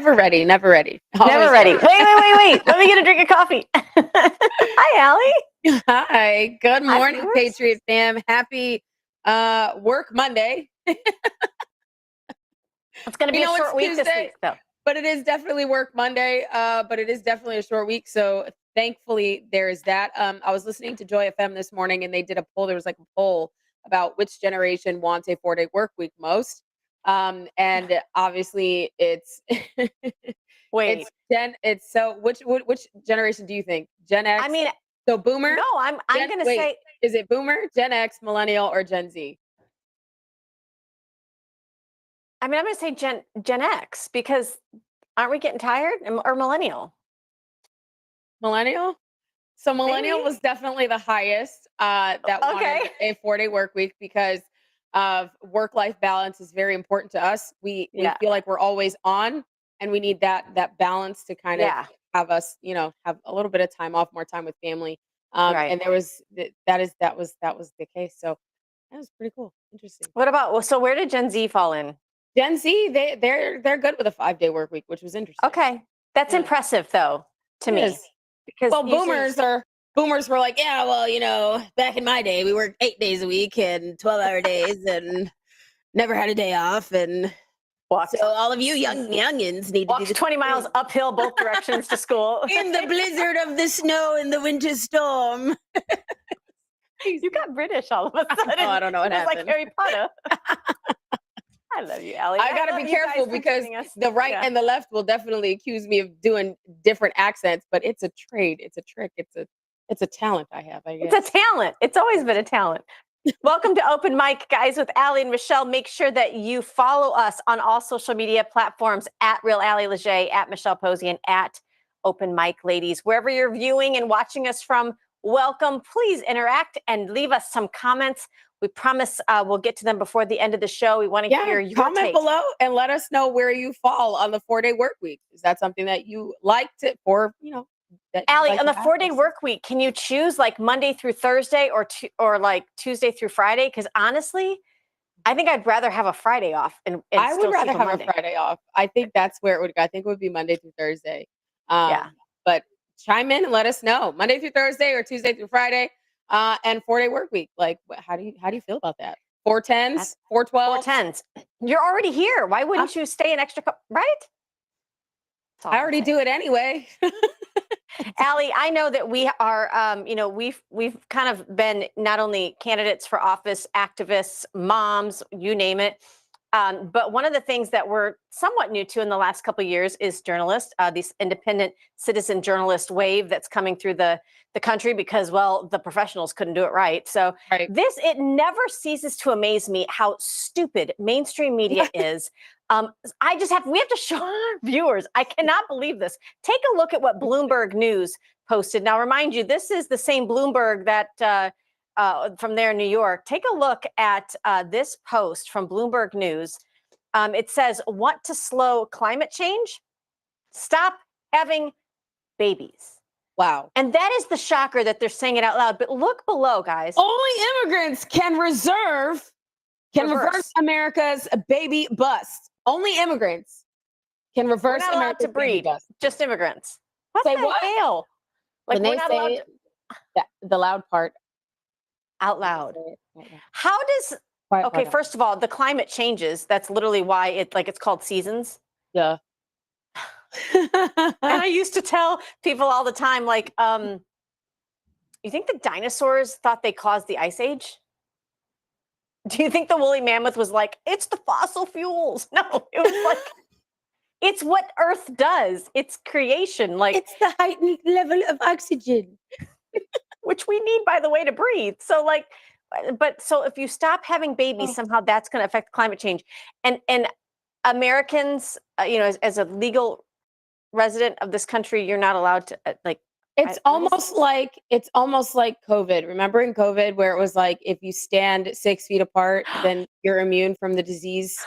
Never ready. Never ready. Never ready. Wait. Let me get a drink of coffee. Hi, Allie. Hi. Good morning, viewers. Patriot fam. Happy work Monday. It's going to be a short week this week, though. But it is definitely work Monday. But it is definitely a short week. So thankfully there is that. I was listening to Joy FM this morning and they did a poll. There was like a poll about which generation wants a 4-day work week most. And obviously it's Wait. Which generation do you think? Gen X? I mean, so boomer? No, I'm going to say, is it boomer, Gen X, millennial, or Gen Z? I mean, I'm going to say Gen X because aren't we getting tired? Or millennial? Millennial? So millennial was definitely the highest that wanted a 4-day work week because of work-life balance is very important to us. We feel like we're always on and we need that balance to kind of have us, have a little bit of time off, more time with family. And there was that was the case. So that was pretty cool. Interesting. What about so where did Gen Z fall in? Gen Z, they're good with a 5-day work week, which was interesting. Okay. That's impressive though to me. Because boomers were like, yeah, well, back in my day, we worked 8 days a week and 12-hour days and never had a day off. And so all of you youngins need to do the 20 miles uphill both directions to school. In the blizzard of the snow in the winter storm. You got British all of a sudden. I don't know what happened. Like Harry Potter. I love you, Allie. I got to be careful because the right and the left will definitely accuse me of doing different accents, but it's a trade. It's a trick. It's a talent I have, I guess. It's a talent. It's always been a talent. Welcome to Open Mic, guys, with Allie and Michelle. Make sure that you follow us on all social media platforms at Real Allie Leger, at Michelle Posey, and at Open Mic Ladies. Wherever you're viewing and watching us from, welcome. Please interact and leave us some comments. We promise we'll get to them before the end of the show. We want to hear your comment below and let us know where you fall on the 4-day work week. Is that something that you liked it for, Allie, on the 4-day work week, can you choose like Monday through Thursday or like Tuesday through Friday? Because honestly, I think I'd rather have a Friday off. And I would rather have a Friday off. I think that's where it would go. I think it would be Monday through Thursday. But chime in and let us know. Monday through Thursday or Tuesday through Friday. And 4-day work week. Like, how do you feel about that? 410s, 412s, 410s. You're already here. Why wouldn't you stay an extra right? I already do it anyway. Allie, I know that we are, we've kind of been not only candidates for office, activists, moms, you name it. But one of the things that we're somewhat new to in the last couple of years is journalists, this independent citizen journalist wave that's coming through the country because, well, the professionals couldn't do it right. So it never ceases to amaze me how stupid mainstream media is. We have to show our viewers. I cannot believe this. Take a look at what Bloomberg News posted. Now, remind you, this is the same Bloomberg that from there in New York. Take a look at this post from Bloomberg News. It says, want to slow climate change? Stop having babies. Wow. And that is the shocker that they're saying it out loud. But look below, guys. Only immigrants can reverse America's baby bust. Only immigrants can reverse America's baby bust. Just immigrants. Say what? Hell? Like when they say the loud part. Out loud. How does first of all, the climate changes. That's literally why it's called seasons. Yeah. And I used to tell people all the time, like, you think the dinosaurs thought they caused the ice age? Do you think the woolly mammoth was like, it's the fossil fuels? No, it was like, it's what Earth does. It's creation. Like, it's the heightened level of oxygen. Which we need, by the way, to breathe. So so if you stop having babies, somehow that's going to affect climate change. And Americans, as a legal resident of this country, you're not allowed to It's almost like COVID. Remember in COVID where it was like, if you stand 6 feet apart, then you're immune from the disease.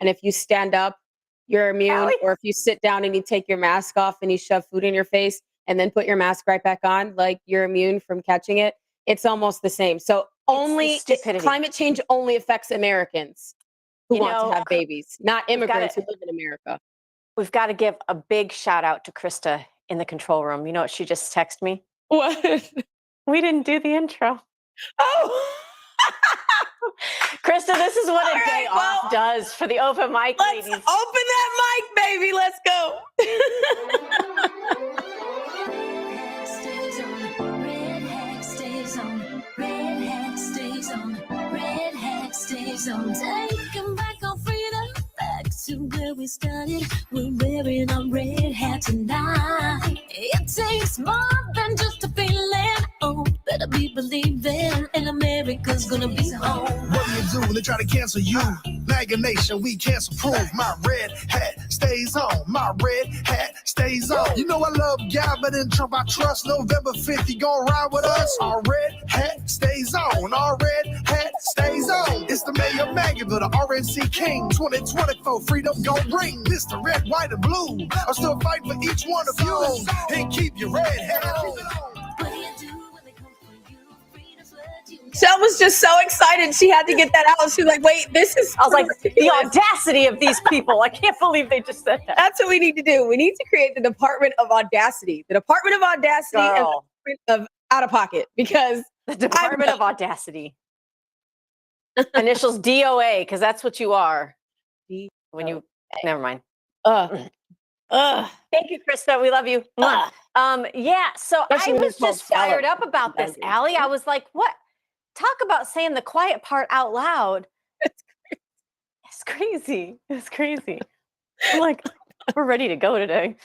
And if you stand up, you're immune. Or if you sit down and you take your mask off and you shove food in your face and then put your mask right back on, like you're immune from catching it. It's almost the same. So climate change only affects Americans who want to have babies, not immigrants who live in America. we've got to give a big shout out to Krista in the control room. You know what she just texted me? What? We didn't do the intro. Oh. Krista, this is what a day off does for the open mic ladies. Let's open that mic, baby. Let's go. Take 'em back on freedom, back to where we started. We're wearing our red hat tonight. It takes more than just a feeling. Oh, better be believing, and America's gonna be home. What do you do when they try to cancel you? MAGA Nation, we cancel proof. My red hat stays on. My red hat stays on. You know I love God, but in Trump I trust. November 5th, you gon' ride with us. Our red hat stays on. Our red hat stays on. It's the mayor of MAGA, the RNC King. 2024, freedom gon' ring. Mr. Red, White, and Blue. I'll still fight for each one of you. And keep your red hat on. Shell was just so excited. She had to get that out. She was like, wait, this is... I was like, the audacity of these people. I can't believe they just said that. That's what we need to do. We need to create the Department of Audacity. The Department of Audacity and the Department of Out of Pocket, because... The Department of Audacity. Initials DOA, because that's what you are. When you... Never mind. Thank Thank you, Krista. We love you. Yeah, so I was just fired up about this, Allie. I was like, what? Talk about saying the quiet part out loud. It's crazy. It's crazy. I'm like, we're ready to go today.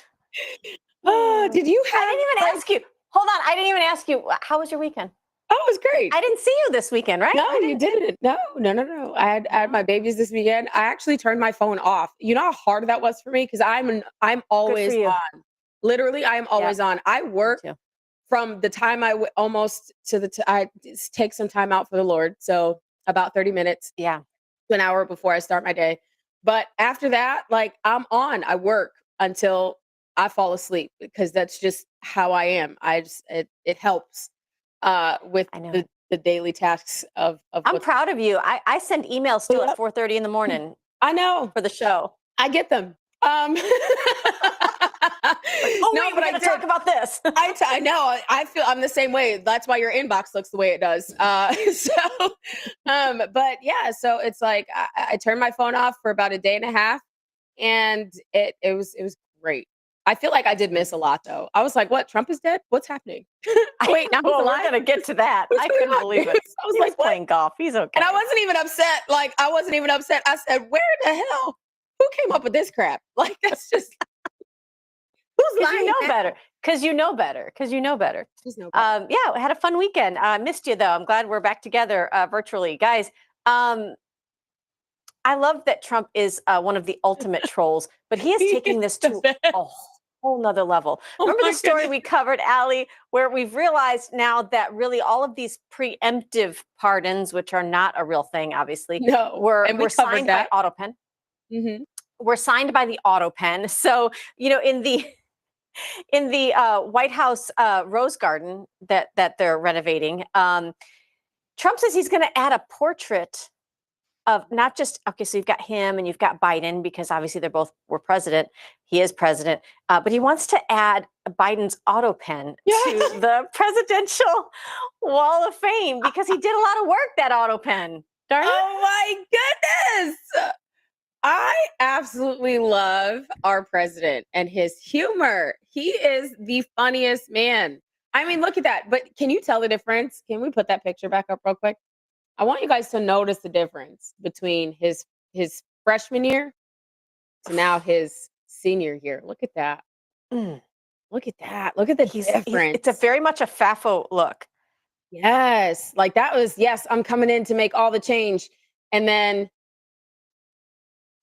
Did you have... I didn't even ask you. Hold on. I didn't even ask you. How was your weekend? Oh, it was great. I didn't see you this weekend, right? No, you didn't. No. I had my babies this weekend. I actually turned my phone off. You know how hard that was for me? Because I'm always on. Literally, I am always on. I work from the time almost to I take some time out for the Lord. So about 30 minutes. Yeah. To an hour before I start my day. But after that, like I'm on. I work until I fall asleep because that's just how I am. It helps with the daily tasks of I'm proud of you. I send emails still at 4:30 in the morning. I know. For the show. I get them. We're going to talk about this. I know. I feel I'm the same way. That's why your inbox looks the way it does. But yeah, so it's like I turned my phone off for about a day and a half, and it was great. I feel like I did miss a lot though. I was like, what? Trump is dead? What's happening? Wait, now we're going to get to that. I couldn't believe it. I was like playing golf. He's okay. And I wasn't even upset. I said, where the hell? Who came up with this crap? Like, that's just... Who's lying? You know better. Because you know better. Yeah, I had a fun weekend. Missed you, though. I'm glad we're back together virtually. Guys, I love that Trump is one of the ultimate trolls, but he is taking this to a whole nother level. Remember the story we covered, Allie, where we've realized now that really all of these preemptive pardons, which are not a real thing, obviously, were signed by AutoPen. Mm-hmm. Were signed by the AutoPen. So, you know, in the White House Rose Garden that they're renovating, Trump says he's going to add a portrait of not just, so you've got him and you've got Biden, because obviously were president. He is president, but he wants to add Biden's AutoPen to the presidential wall of fame because he did a lot of work, that AutoPen. Darn it. Oh my goodness. I absolutely love our president and his humor. He is the funniest man. I mean, look at that. But can you tell the difference? Can we put that picture back up real quick? I want you guys to notice the difference between his freshman year to now his senior year. Look at that. Look at that. Look at the difference. It's a very much a Fafo look. Yes. Like that was, I'm coming in to make all the change. And then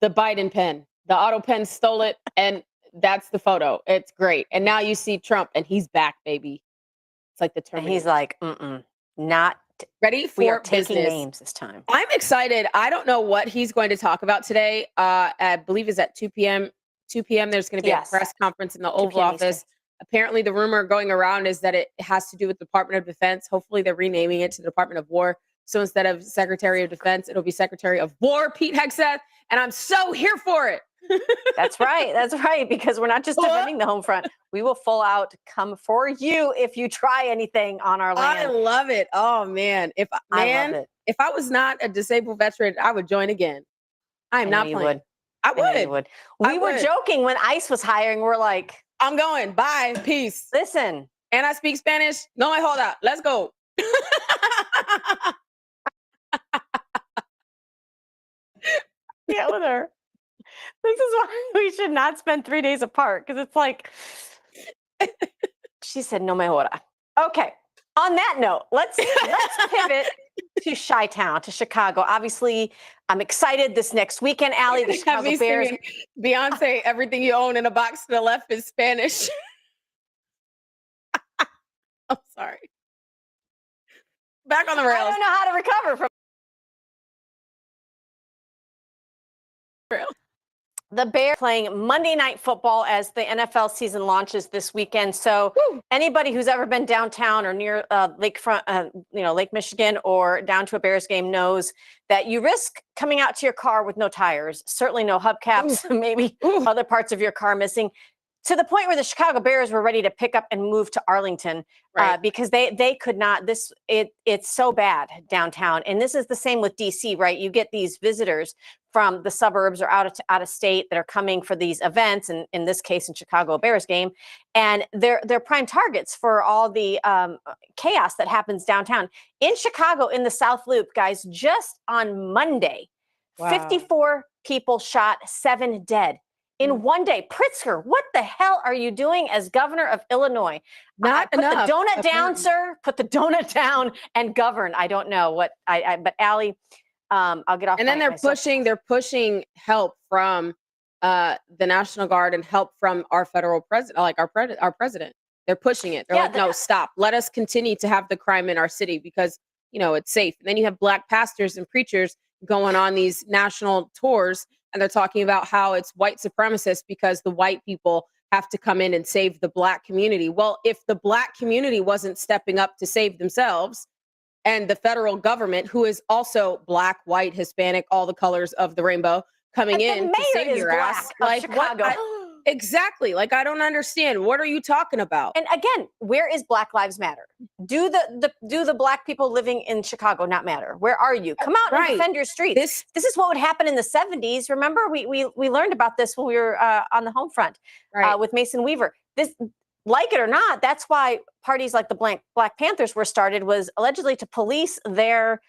the Biden pen, the AutoPen stole it. And that's the photo. It's great. And now you see Trump and he's back, baby. It's like the Terminator. And he's like, not ready for we are taking business. Names this time. I'm excited. I don't know what he's going to talk about today. I believe is at 2 p.m. 2 p.m. There's going to be a press conference in the Oval Office. Apparently, the rumor going around is that it has to do with the Department of Defense. Hopefully, they're renaming it to the Department of War. So instead of Secretary of Defense, it'll be Secretary of War, Pete Hegseth. And I'm so here for it. That's right. That's right. Because we're not just defending the home front. We will full out come for you if you try anything on our land. I love it. Oh man. I love it. If I was not a disabled veteran, I would join again. I'm not playing. Would. I would. I know you would. We were joking when ICE was hiring. We're like, I'm going. Bye. Peace. Listen. And I speak Spanish. No, hold up. Let's go. Yeah, with her. This is why we should not spend 3 days apart, because it's like, she said, no me joda. Okay. On that note, let's pivot to Chi-Town, to Chicago. Obviously, I'm excited this next weekend, Allie. The Chicago Bears. Beyonce, everything you own in a box to the left is Spanish. I'm sorry. Back on the rails. I don't know how to recover from the Bears playing Monday Night Football as the NFL season launches this weekend. So anybody who's ever been downtown or near lakefront, Lake Michigan, or down to a Bears game knows that you risk coming out to your car with no tires, certainly no hubcaps, maybe other parts of your car missing, to the point where the Chicago Bears were ready to pick up and move to Arlington, because they could not. It's so bad downtown, and this is the same with DC, right? You get these visitors from the suburbs or out of state that are coming for these events, and in this case, in Chicago Bears game, and they're prime targets for all the chaos that happens downtown in Chicago in the South Loop, guys. Just on Monday, 54 people shot, 7 dead. In one day. Pritzker, what the hell are you doing as governor of Illinois? Not put enough. The donut down, sir. Put the donut down and govern. I don't know what but Allie, I'll get off. And then they're pushing help from the National Guard and help from our federal president, like our president. They're pushing it. They're like, no, stop. Let us continue to have the crime in our city because, it's safe. And then you have Black pastors and preachers going on these national tours, and they're talking about how it's white supremacist because the white people have to come in and save the Black community. Well, if the Black community wasn't stepping up to save themselves, and the federal government, who is also Black, white, Hispanic, all the colors of the rainbow, coming in to save your ass, like what? Exactly. Like, I don't understand. What are you talking about? And again, where is Black Lives Matter? Do the Black people living in Chicago not matter? Where are you? Come out and defend your streets. This is what would happen in the 70s. Remember, we learned about this when we were on the home front with Mason Weaver. This, like it or not, that's why parties like the Black Panthers were started, was allegedly to police their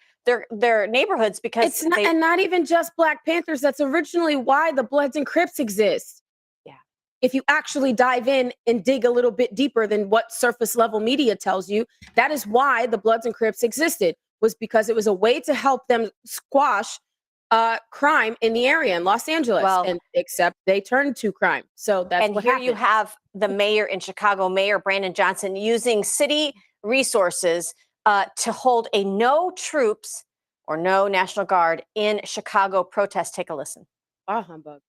neighborhoods, because it's not, and not even just Black Panthers. That's originally why the Bloods and Crips exist. If you actually dive in and dig a little bit deeper than what surface level media tells you, that is why the Bloods and Crips existed, was because it was a way to help them squash crime in the area in Los Angeles. And except they turned to crime. So that's what happened. You have the mayor in Chicago, Mayor Brandon Johnson, using city resources to hold a no troops or no National Guard in Chicago protest. Take a listen. Ah, humbug.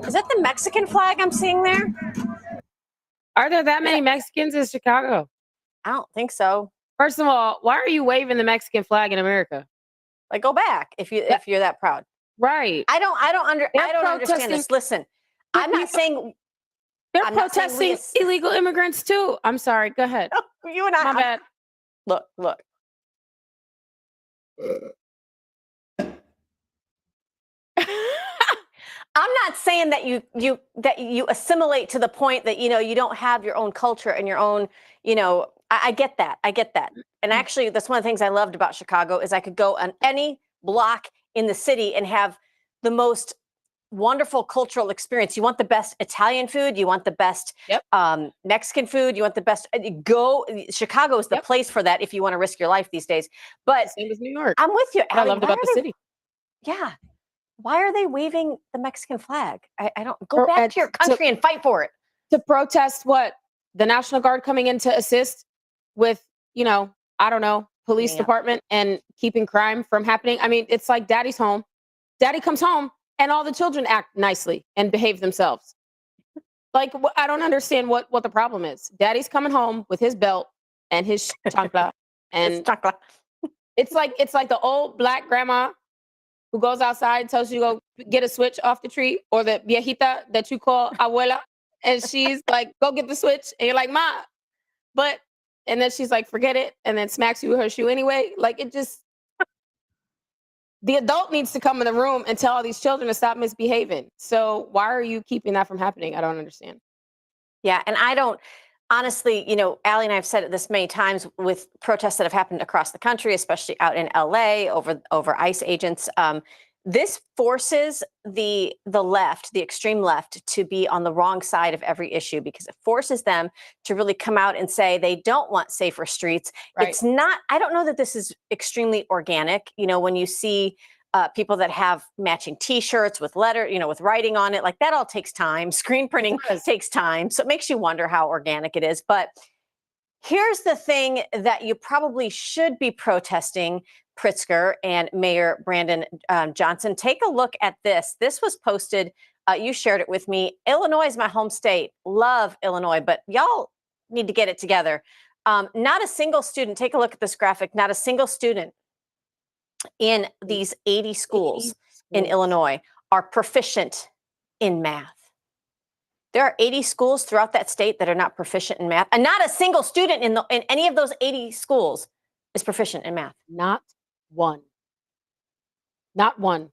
Is that the Mexican flag I'm seeing there? Are there that many Mexicans in Chicago? I don't think so. First of all, why are you waving the Mexican flag in America? Like, go back if you're that proud. Right. I don't understand this. Listen, I'm not saying they're protesting illegal immigrants too. I'm sorry. Go ahead. You and I. My bad. Look. I'm not saying that you assimilate to the point that you don't have your own culture and your own I get that. And actually, that's one of the things I loved about Chicago is I could go on any block in the city and have the most wonderful cultural experience. You want the best Italian food, you want the best Mexican food, you want the best. Chicago is the place for that if you want to risk your life these days. But same as New York. I'm with you. I loved about the city. Yeah. Why are they waving the Mexican flag? I don't go back to your country and fight for it. To protest what? the National Guard coming in to assist with, I don't know, police department and keeping crime from happening. I mean, it's like daddy's home. Daddy comes home and all the children act nicely and behave themselves. Like, I don't understand what the problem is. Daddy's coming home with his belt and his chancla, and it's like the old black grandma who goes outside, tells you to go get a switch off the tree, or the viejita that you call abuela, and she's like, go get the switch, and you're like, ma, but, and then she's like, forget it, and then smacks you with her shoe anyway. Like, it just, the adult needs to come in the room and tell all these children to stop misbehaving. So why are you keeping that from happening? I don't understand. Yeah, and I don't, honestly, Allie and I have said it this many times with protests that have happened across the country, especially out in LA over ICE agents. This forces the left, the extreme left, to be on the wrong side of every issue, because it forces them to really come out and say they don't want safer streets. Right. It's not, I don't know that this is extremely organic. When you see people that have matching T-shirts with with writing on it, like that all takes time. Screen printing takes time. So it makes you wonder how organic it is. But here's the thing that you probably should be protesting, Pritzker and Mayor Brandon Johnson. Take a look at this. This was posted. You shared it with me. Illinois is my home state. Love Illinois, but y'all need to get it together. Not a single student. Take a look at this graphic. Not a single student in these 80 schools in Illinois are proficient in math. There are 80 schools throughout that state that are not proficient in math, and not a single student in any of those 80 schools is proficient in math. Not one. Not one.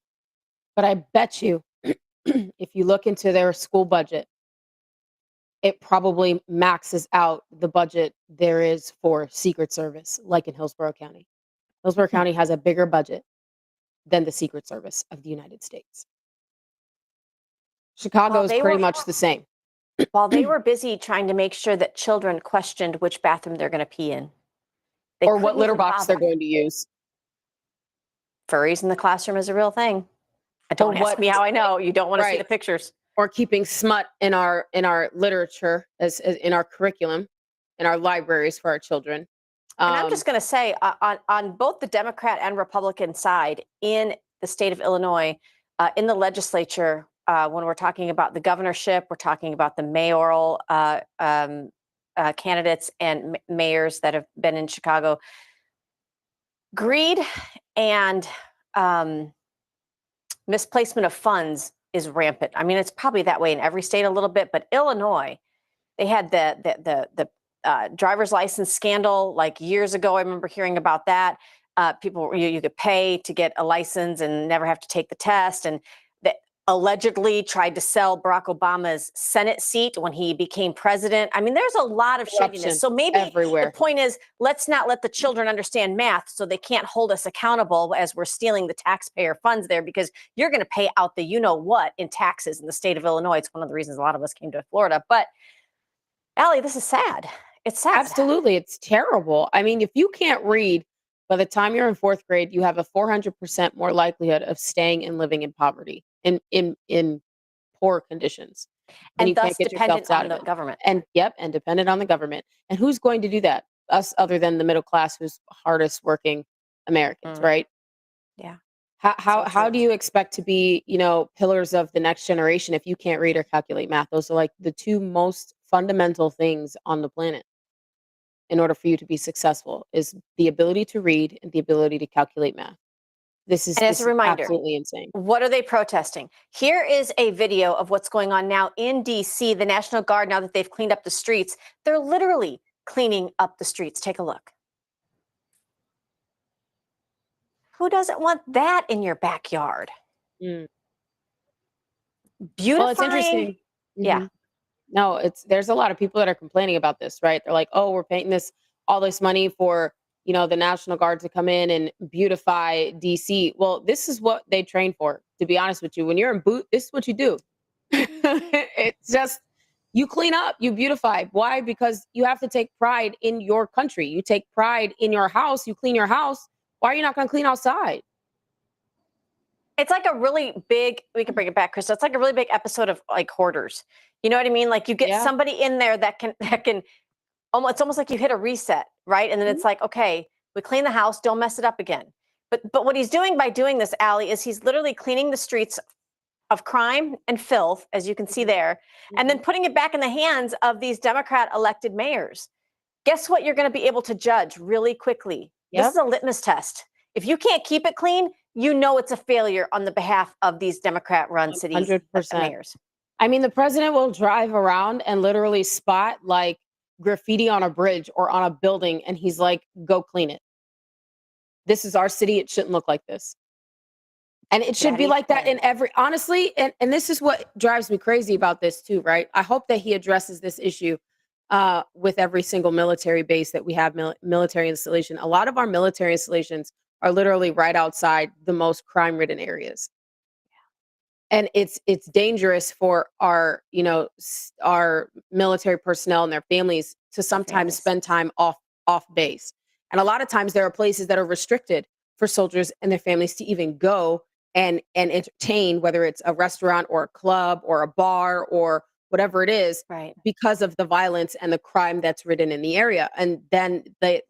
But I bet you, if you look into their school budget, it probably maxes out the budget there is for Secret Service, like in Hillsborough County. Hillsborough County has a bigger budget than the Secret Service of the United States. Chicago is pretty much the same. While they were busy trying to make sure that children questioned which bathroom they're going to pee in. Or what litter box they're going to use. Furries in the classroom is a real thing. Don't ask me how I know. You don't want to see the pictures. Or keeping smut in our literature, as in our curriculum, in our libraries for our children. And I'm just going to say, on both the Democrat and Republican side in the state of Illinois, in the legislature, when we're talking about the governorship, we're talking about the mayoral candidates and mayors that have been in Chicago, greed and misplacement of funds is rampant. I mean, it's probably that way in every state a little bit, but Illinois, they had the driver's license scandal like years ago. I remember hearing about that. People, you could pay to get a license and never have to take the test. And that allegedly tried to sell Barack Obama's Senate seat when he became president. I mean, there's a lot of shadiness. So maybe the point is, let's not let the children understand math so they can't hold us accountable as we're stealing the taxpayer funds there, because you're going to pay out the you-know-what in taxes in the state of Illinois. It's one of the reasons a lot of us came to Florida. But Allie, this is sad. It's sad. Absolutely. It's terrible. I mean, if you can't read, by the time you're in fourth grade, you have a 400% more likelihood of staying and living in poverty, in poor conditions. And you thus can't get dependent on the government. And dependent on the government. And who's going to do that? Us, other than the middle class, who's hardest working Americans, right? Yeah. How do you expect to be, pillars of the next generation if you can't read or calculate math? Those are like the two most fundamental things on the planet. In order for you to be successful, is the ability to read and the ability to calculate math. This is a reminder, absolutely insane. What are they protesting? Here is a video of what's going on now in DC. The National Guard, now that they've cleaned up the streets, they're literally cleaning up the streets. Take a look. Who doesn't want that in your backyard? Beautifying. Well, it's interesting. Yeah. No, there's a lot of people that are complaining about this, right? They're like, oh, we're paying all this money for, the National Guard to come in and beautify DC. Well, this is what they train for, to be honest with you. When you're in boot, this is what you do. It's just, you clean up, you beautify. Why? Because you have to take pride in your country. You take pride in your house. You clean your house. Why are you not going to clean outside? It's like a really big, we can bring it back, Krista. It's like a really big episode of like Hoarders. You know what I mean? Like you get somebody in there that can, it's almost like you hit a reset, right? And then it's like, okay, we clean the house, don't mess it up again. But what he's doing by doing this, Allie, is he's literally cleaning the streets of crime and filth, as you can see there, and then putting it back in the hands of these Democrat elected mayors. Guess what? You're going to be able to judge really quickly. This is a litmus test. If you can't keep it clean, you know it's a failure on the behalf of these Democrat-run cities 100%. mayors. I mean, the president will drive around and literally spot like graffiti on a bridge or on a building, and he's like, go clean it. This is our city. It shouldn't look like this. And it should be like that in every, honestly, and this is what drives me crazy about this too, right? I hope that he addresses this issue with every single military base that we have, military installation. A lot of our military installations are literally right outside the most crime-ridden areas. And it's dangerous for our, our military personnel and their families to sometimes spend time off base. And a lot of times there are places that are restricted for soldiers and their families to even go and entertain, whether it's a restaurant or a club or a bar or whatever it is, because of the violence and the crime that's ridden in the area. And then they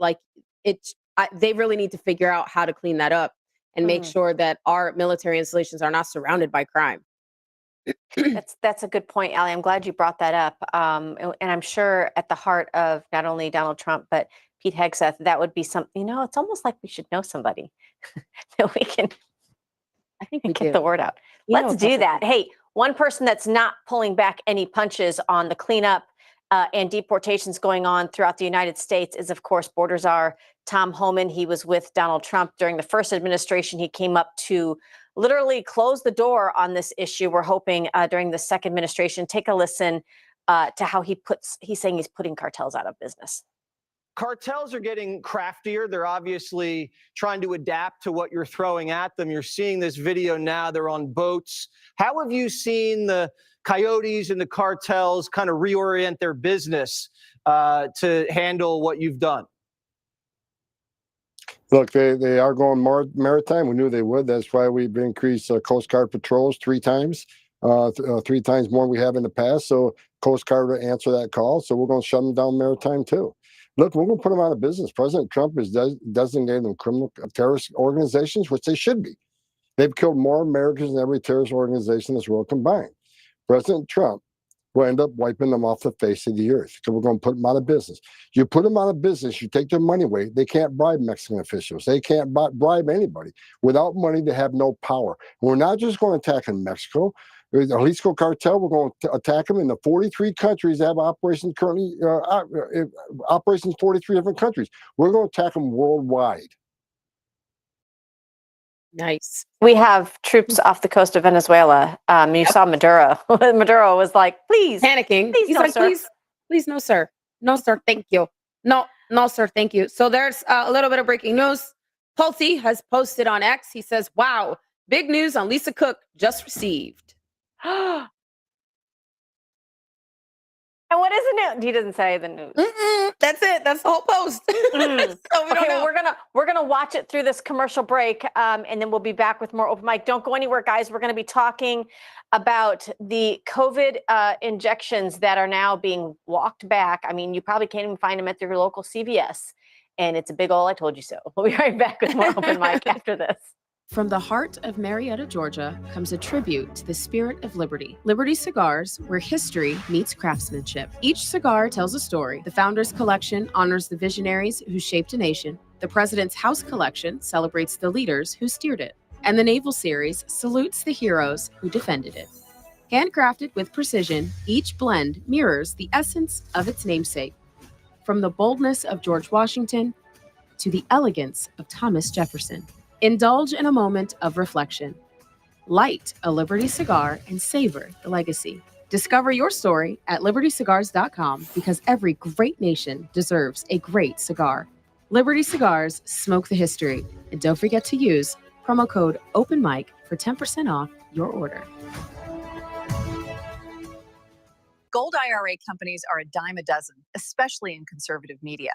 really need to figure out how to clean that up and make sure that our military installations are not surrounded by crime. That's a good point, Allie. I'm glad you brought that up. And I'm sure at the heart of not only Donald Trump, but Pete Hegseth, that would be something, it's almost like we should know somebody that we can get the word out. Let's do that. Hey, one person that's not pulling back any punches on the cleanup and deportations going on throughout the United States is, of course, border czar Tom Homan. He was with Donald Trump during the first administration. He came up to literally close the door on this issue. We're hoping during the second administration. Take a listen to how he's saying he's putting cartels out of business. Cartels are getting craftier. They're obviously trying to adapt to what you're throwing at them. You're seeing this video now. They're on boats. How have you seen the coyotes and the cartels kind of reorient their business to handle what you've done? Look, they are going more maritime. We knew they would. That's why we've increased Coast Guard patrols 3 times, 3 times more than we have in the past. So Coast Guard will answer that call. So we're going to shut them down maritime too. Look, we're going to put them out of business. President Trump has designated them criminal terrorist organizations, which they should be. They've killed more Americans than every terrorist organization in this world combined. President Trump will end up wiping them off the face of the earth. So we're going to put them out of business. You put them out of business, you take their money away. They can't bribe Mexican officials. They can't bribe anybody. Without money, they have no power. We're not just going to attack in Mexico. The Jalisco cartel, we're going to attack them in the 43 countries that have operations currently, operations in 43 different countries. We're going to attack them worldwide. Nice. We have troops off the coast of Venezuela. You saw Maduro. Maduro was like, please. Panicking. Please, He's no, like, sir. Please, no, sir. No, sir. Thank you. No, sir. Thank you. So there's a little bit of breaking news. Pulte has posted on X. He says, wow, big news on Lisa Cook just received. And what is the news? He doesn't say the news. That's it. That's the whole post. So we don't know. We're gonna watch it through this commercial break, and then we'll be back with more open mic. Don't go anywhere, guys. We're going to be talking about the COVID injections that are now being walked back. I mean, you probably can't even find them at your local CVS, and it's a big ol' I told you so. We'll be right back with more open mic after this. From the heart of Marietta, Georgia, comes a tribute to the spirit of liberty. Liberty Cigars, where history meets craftsmanship. Each cigar tells a story. The Founders Collection honors the visionaries who shaped a nation. The President's House Collection celebrates the leaders who steered it. And the Naval Series salutes the heroes who defended it. Handcrafted with precision, each blend mirrors the essence of its namesake. From the boldness of George Washington to the elegance of Thomas Jefferson. Indulge in a moment of reflection. Light a Liberty cigar and savor the legacy. Discover your story at libertycigars.com because every great nation deserves a great cigar. Liberty Cigars, smoke the history. And don't forget to use promo code OpenMic for 10% off your order. Gold IRA companies are a dime a dozen, especially in conservative media.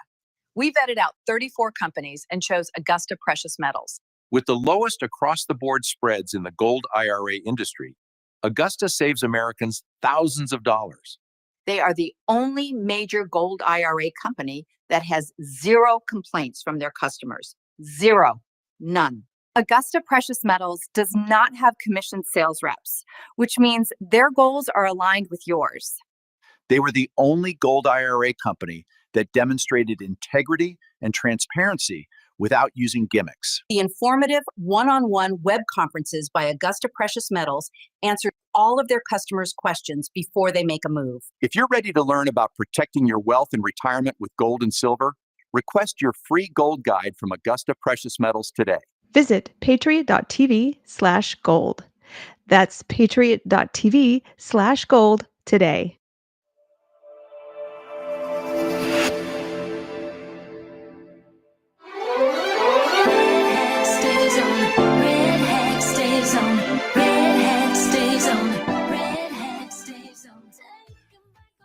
We vetted out 34 companies and chose Augusta Precious Metals. With the lowest across-the-board spreads in the gold IRA industry, Augusta saves Americans thousands of dollars. They are the only major gold IRA company that has zero complaints from their customers. Zero. None. Augusta Precious Metals does not have commissioned sales reps, which means their goals are aligned with yours. They were the only gold IRA company that demonstrated integrity and transparency without using gimmicks. The informative one-on-one web conferences by Augusta Precious Metals answer all of their customers' questions before they make a move. If you're ready to learn about protecting your wealth and retirement with gold and silver, request your free gold guide from Augusta Precious Metals today. Visit patriot.tv/gold. That's patriot.tv/gold today.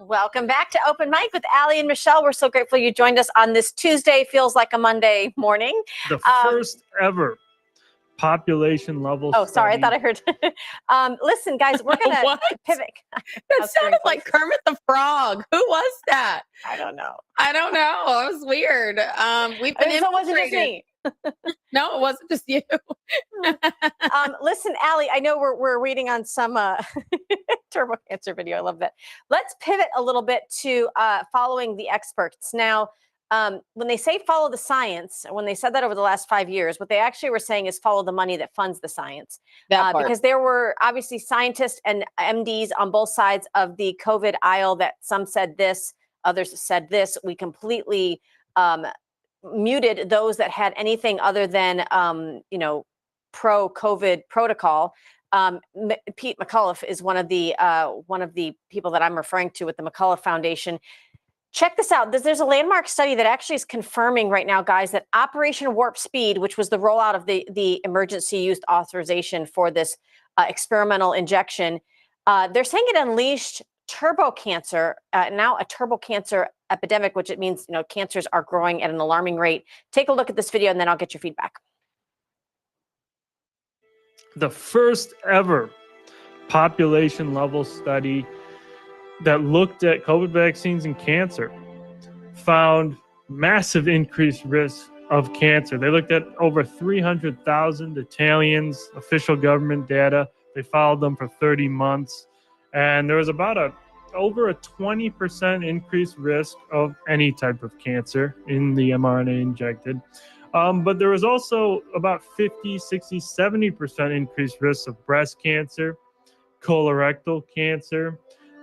Welcome back to Open Mic with Allie and Michelle. We're so grateful you joined us on this Tuesday. Feels like a Monday morning. The first ever population level. Oh, sorry. I thought I heard. Listen, guys, we're going to pivot. That sounded like Kermit the Frog. Who was that? I don't know. It was weird. We've been So it wasn't just me. No, it wasn't just you. Listen, Allie, I know we're waiting on some turbo cancer video. I love that. Let's pivot a little bit to following the experts. Now, when they say follow the science, when they said that over the last 5 years, what they actually were saying is follow the money that funds the science. Because there were obviously scientists and MDs on both sides of the COVID aisle that some said this, others said this. We completely muted those that had anything other than, pro-COVID protocol. Pete McCullough is one of the people that I'm referring to with the McCullough Foundation. Check this out. There's a landmark study that actually is confirming right now, guys, that Operation Warp Speed, which was the rollout of the emergency use authorization for this experimental injection, they're saying it unleashed turbo cancer, now a turbo cancer epidemic, which it means, cancers are growing at an alarming rate. Take a look at this video and then I'll get your feedback. The first ever population level study that looked at COVID vaccines and cancer found massive increased risk of cancer. They looked at over 300,000 Italians, official government data. They followed them for 30 months. And there was about over a 20% increased risk of any type of cancer in the mRNA injected. But there was also about 50, 60, 70% increased risk of breast cancer, colorectal cancer.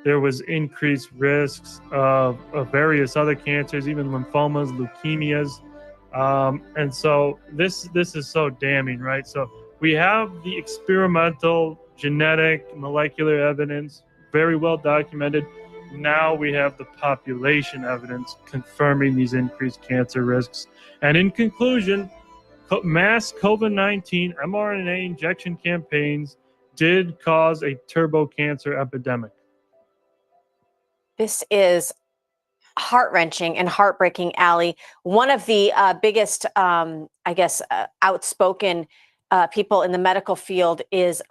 There was increased risks of various other cancers, even lymphomas, leukemias. And so this is so damning, right? So we have the experimental genetic molecular evidence, very well documented. Now we have the population evidence confirming these increased cancer risks. And in conclusion, mass COVID-19 mRNA injection campaigns did cause a turbo cancer epidemic. This is heart-wrenching and heartbreaking, Allie. One of the biggest, outspoken people in the medical field is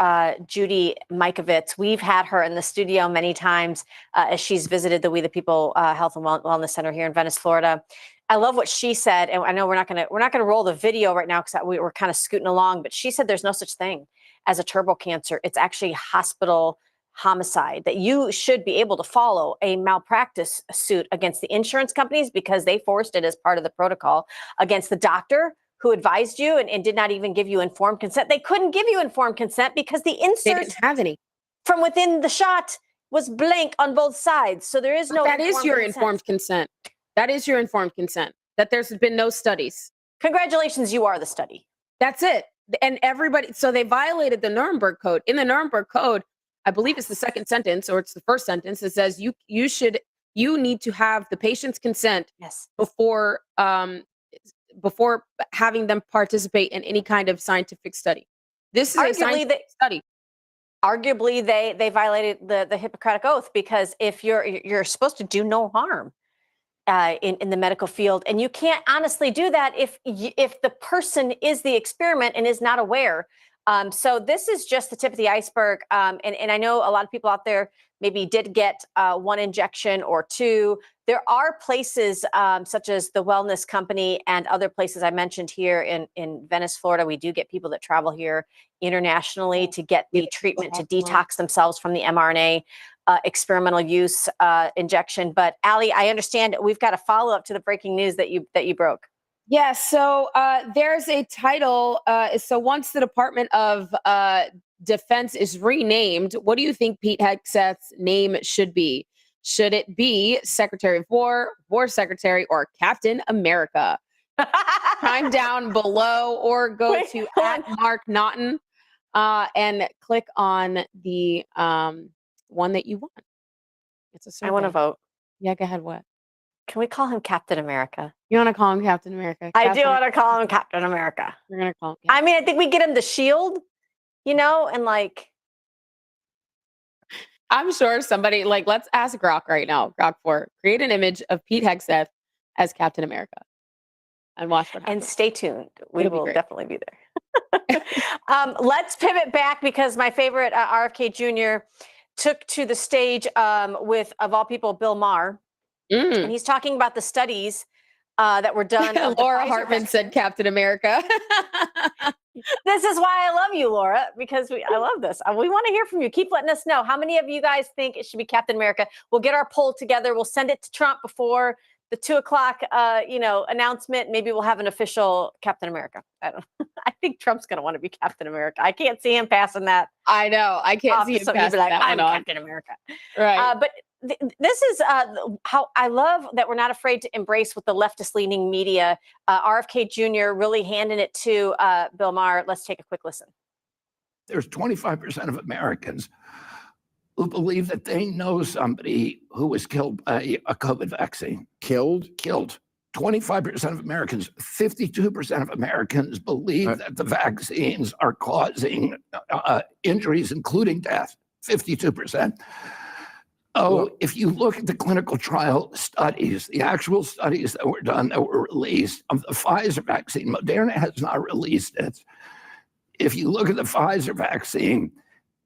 Judy Mikovits. We've had her in the studio many times as she's visited the We the People Health and Wellness Center here in Venice, Florida. I love what she said, and I know we're not gonna roll the video right now because we're kind of scooting along. But she said there's no such thing as a turbo cancer. It's actually hospital homicide, that you should be able to follow a malpractice suit against the insurance companies because they forced it as part of the protocol, against the doctor who advised you and did not even give you informed consent. They couldn't give you informed consent because the insert They didn't have any from within the shot was blank on both sides. So there is no. That is your informed consent. That is your informed consent. That there's been no studies. Congratulations, you are the study. That's it. And everybody. So they violated the Nuremberg Code. In the Nuremberg Code, I believe it's the second sentence or it's the first sentence. It says you need to have the patient's consent before having them participate in any kind of scientific study. This is a scientific study. Arguably, they violated the Hippocratic Oath, because if you're supposed to do no harm. in the medical field. And you can't honestly do that if the person is the experiment and is not aware. So this is just the tip of the iceberg. And I know a lot of people out there maybe did get one injection or two. There are places such as the Wellness Company and other places I mentioned here in Venice, Florida. We do get people that travel here internationally to get the treatment to detox themselves from the mRNA experimental use injection. But Allie, I understand we've got a follow-up to the breaking news that you broke. Yeah, so there's a title. So once the Department of Defense is renamed, what do you think Pete Hegseth's name should be? Should it be Secretary of War, War Secretary, or Captain America? Chime down below or go to @Mark Naughton and click on the one that you want. It's a survey. I want to vote. Yeah, go ahead. What? Can we call him Captain America? You want to call him Captain America? I do want to call him Captain America. We're going to call him I mean, I think we get him the shield, and like. I'm sure somebody, let's ask Grok right now. Grok 4, create an image of Pete Hegseth as Captain America. And watch what happens. And stay tuned. We will definitely be there. Let's pivot back because my favorite RFK Jr. took to the stage with, of all people, Bill Maher. And he's talking about the studies that were done. Laura Hartman said Captain America. This is why I love you, Laura, because I love this. We want to hear from you. Keep letting us know. How many of you guys think it should be Captain America? We'll get our poll together. We'll send it to Trump before the 2:00, announcement. Maybe we'll have an official Captain America. I don't know. I think Trump's going to want to be Captain America. I can't see him passing that. I know. I can't see him passing that I'm one on. Captain America. Right. But this is how I love that we're not afraid to embrace with the leftist-leaning media. RFK Jr. really handing it to Bill Maher. Let's take a quick listen. There's 25% of Americans who believe that they know somebody who was killed by a COVID vaccine. Killed? 25% of Americans, 52% of Americans believe that the vaccines are causing injuries, including death. 52%. If you look at the clinical trial studies, the actual studies that were done that were released of the Pfizer vaccine, Moderna has not released it. If you look at the Pfizer vaccine,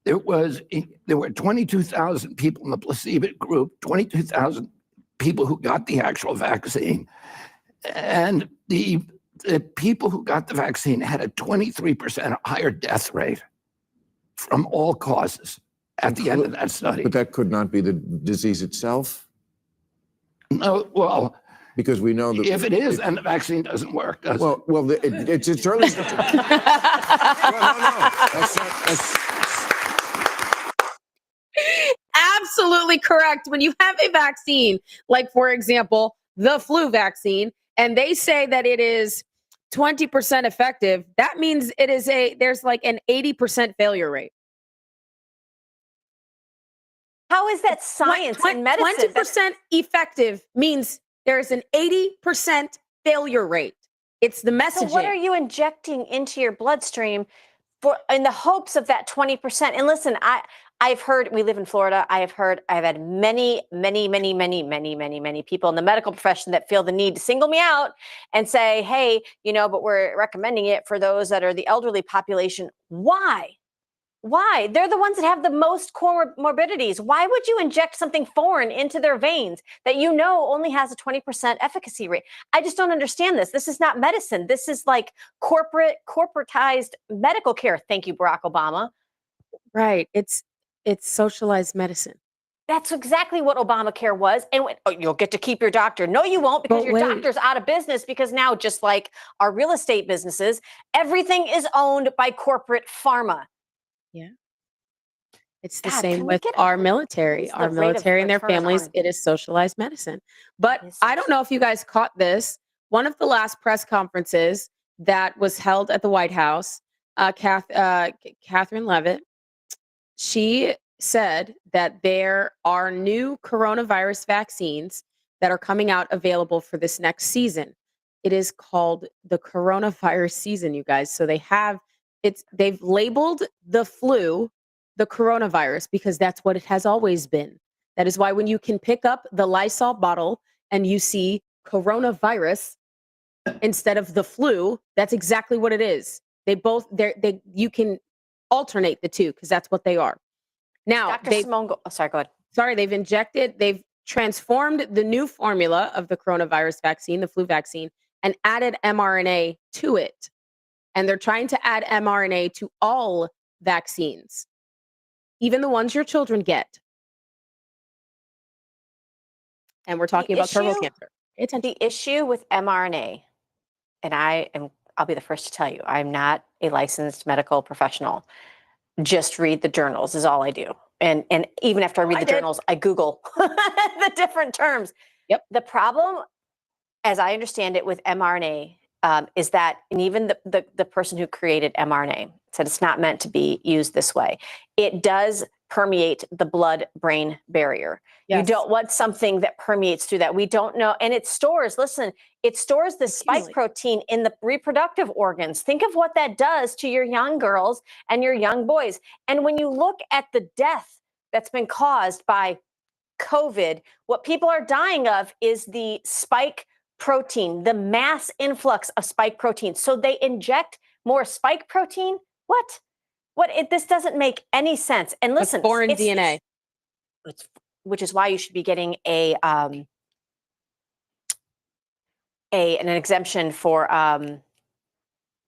there were 22,000 people in the placebo group, 22,000 people who got the actual vaccine. And the people who got the vaccine had a 23% higher death rate from all causes at the end of that study. But that could not be the disease itself? No, well, because we know that if it is, then the vaccine doesn't work, does it? Well, it's early. Absolutely correct. When you have a vaccine, like for example, the flu vaccine, and they say that it is 20% effective, that means there's like an 80% failure rate. How is that science in medicine? 20% effective means there's an 80% failure rate. It's the messaging. So what are you injecting into your bloodstream in the hopes of that 20%? And listen, I've heard, we live in Florida. I've had many people in the medical profession that feel the need to single me out and say, hey, but we're recommending it for those that are the elderly population. Why? Why? They're the ones that have the most comorbidities. Why would you inject something foreign into their veins that only has a 20% efficacy rate? I just don't understand this. This is not medicine. This is like corporatized medical care. Thank you, Barack Obama. Right. It's socialized medicine. That's exactly what Obamacare was. And you'll get to keep your doctor. No, you won't, because your doctor's out of business, because now, just like our real estate businesses, everything is owned by corporate pharma. Yeah. It's the same with our military. Our military and their families, it is socialized medicine. But I don't know if you guys caught this. One of the last press conferences that was held at the White House, Catherine Leavitt, she said that there are new coronavirus vaccines that are coming out available for this next season. It is called the coronavirus season, you guys. So they've labeled the flu the coronavirus because that's what it has always been. That is why when you can pick up the Lysol bottle and you see coronavirus instead of the flu, that's exactly what it is. You can alternate the two because that's what they are. Now, Dr. Simone, sorry, go ahead. They've transformed the new formula of the coronavirus vaccine, the flu vaccine, and added mRNA to it. And they're trying to add mRNA to all vaccines, even the ones your children get. And we're talking about cervical cancer. The issue with mRNA, and I'll be the first to tell you, I'm not a licensed medical professional. Just read the journals is all I do. And even after I read the journals, I Google the different terms. Yep. The problem, as I understand it with mRNA, is that, and even the person who created mRNA said it's not meant to be used this way. It does permeate the blood-brain barrier. Yes. You don't want something that permeates through that. We don't know. And it stores the spike protein in the reproductive organs. Think of what that does to your young girls and your young boys. And when you look at the death that's been caused by COVID, what people are dying of is the spike protein, the mass influx of spike protein. So they inject more spike protein. What? This doesn't make any sense. And listen, it's foreign DNA. Which is why you should be getting an exemption for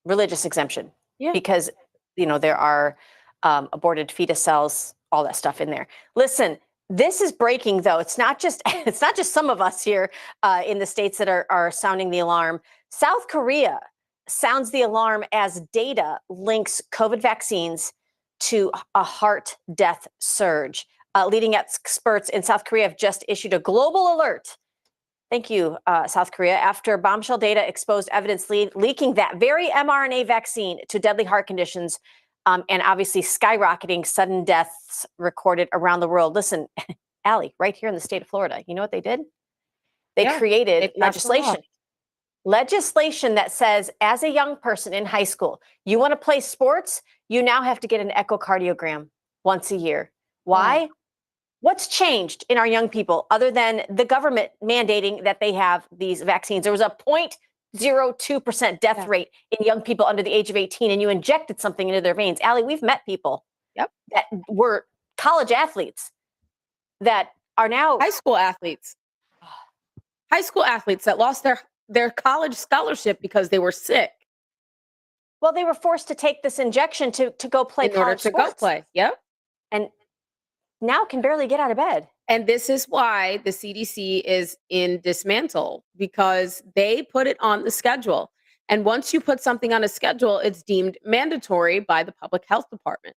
religious exemption. Yeah. Because there are aborted fetus cells, all that stuff in there. Listen, this is breaking, though. It's not just some of us here in the states that are sounding the alarm. South Korea sounds the alarm as data links COVID vaccines to a heart death surge. Leading experts in South Korea have just issued a global alert. Thank you, South Korea, after bombshell data exposed evidence leaking that very mRNA vaccine to deadly heart conditions, and obviously skyrocketing sudden deaths recorded around the world. Listen, Allie, right here in the state of Florida, you know what they did? They created legislation that says, as a young person in high school, you want to play sports, you now have to get an echocardiogram once a year. Why? What's changed in our young people other than the government mandating that they have these vaccines? There was a 0.02% death rate in young people under the age of 18, and you injected something into their veins. Allie, we've met people that were college athletes that are now high school athletes that lost their college scholarship because they were sick. Well, they were forced to take this injection to go play in order to go play. Yep. And now can barely get out of bed. And this is why the CDC is in dismantle, because they put it on the schedule. And once you put something on a schedule, it's deemed mandatory by the public health department.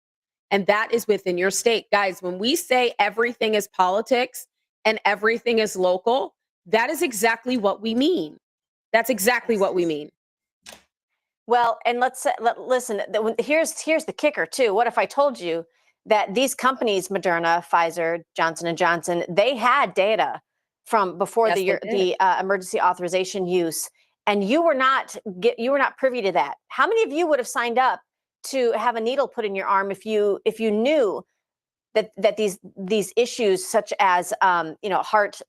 And that is within your state. Guys, when we say everything is politics and everything is local, that is exactly what we mean. That's exactly what we mean. Well, and listen, here's the kicker too. What if I told you that these companies, Moderna, Pfizer, Johnson & Johnson, they had data from before the emergency authorization use, and you were not privy to that? How many of you would have signed up to have a needle put in your arm if you knew that these issues such as heart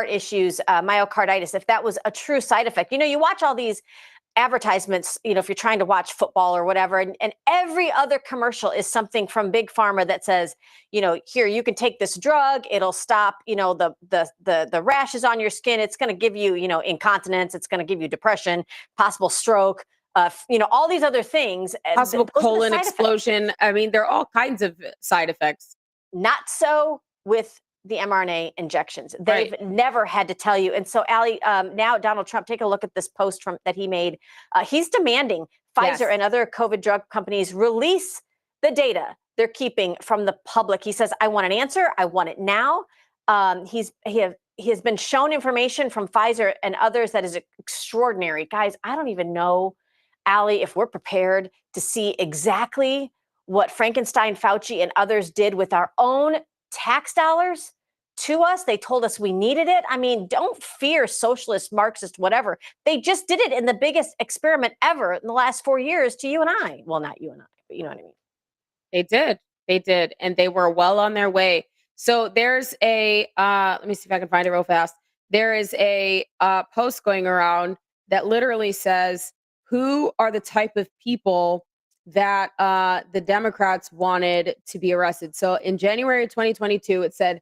issues, myocarditis, if that was a true side effect? You watch all these advertisements, if you're trying to watch football or whatever, and every other commercial is something from Big Pharma that says, here, you can take this drug, it'll stop, the rashes on your skin, it's going to give you, incontinence, it's going to give you depression, possible stroke, all these other things. Possible colon explosion. I mean, there are all kinds of side effects. Not so with the mRNA injections. They've never had to tell you. And so, Allie, now Donald Trump, take a look at this post that he made. He's demanding Pfizer and other COVID drug companies release the data they're keeping from the public. He says, I want an answer. I want it now. He has been shown information from Pfizer and others that is extraordinary. Guys, I don't even know, Allie, if we're prepared to see exactly what Frankenstein, Fauci, and others did with our own tax dollars to us. They told us we needed it. I mean, don't fear socialist, Marxist, whatever. They just did it in the biggest experiment ever in the last 4 years to you and I. Well, not you and I, but you know what I mean. They did. And they were well on their way. So there's let me see if I can find it real fast. there is a post going around that literally says, who are the type of people that the Democrats wanted to be arrested? So in January of 2022, it said